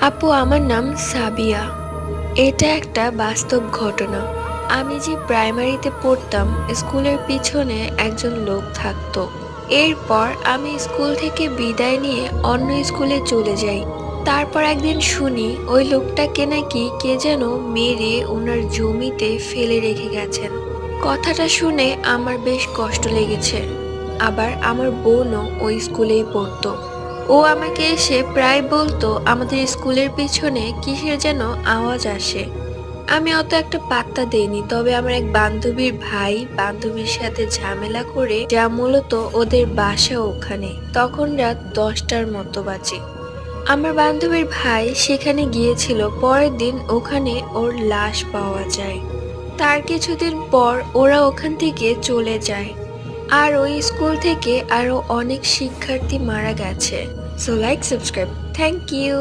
আপু, আমার নাম সাবিয়া। এটা একটা বাস্তব ঘটনা। আমি যে প্রাইমারিতে পড়তাম, স্কুলের পিছনে একজন লোক থাকতো। এরপর আমি স্কুল থেকে বিদায় নিয়ে অন্য স্কুলে চলে যাই। তারপর একদিন শুনি ওই লোকটাকে নাকি কে যেন মেরে ওনার জমিতে ফেলে রেখে গেছেন। কথাটা শুনে আমার বেশ কষ্ট লেগেছে। আবার আমার বোনও ওই স্কুলেই পড়তো। ও আমাকে এসে প্রায় বলতো আমাদের স্কুলের পিছনে কিসের যেন আওয়াজ আসে। আমি অত একটা পাত্তা দেইনি, তবে আমার এক বান্ধবীর ভাই বান্ধবীর সাথে ঝামেলা করে, যা মূলত ওদের বাসা ওখানে। তখন রাত 10টার মতো বাজে। আমার বান্ধবীর ভাই সেখানে গিয়েছিল। পরের দিন ওখানে ওর লাশ পাওয়া যায়। তার কিছুদিন পর ওরা ওখান থেকে চলে যায়। আর ওই স্কুল থেকে আরো অনেক শিক্ষার্থী মারা গেছে। So like, subscribe. Thank you.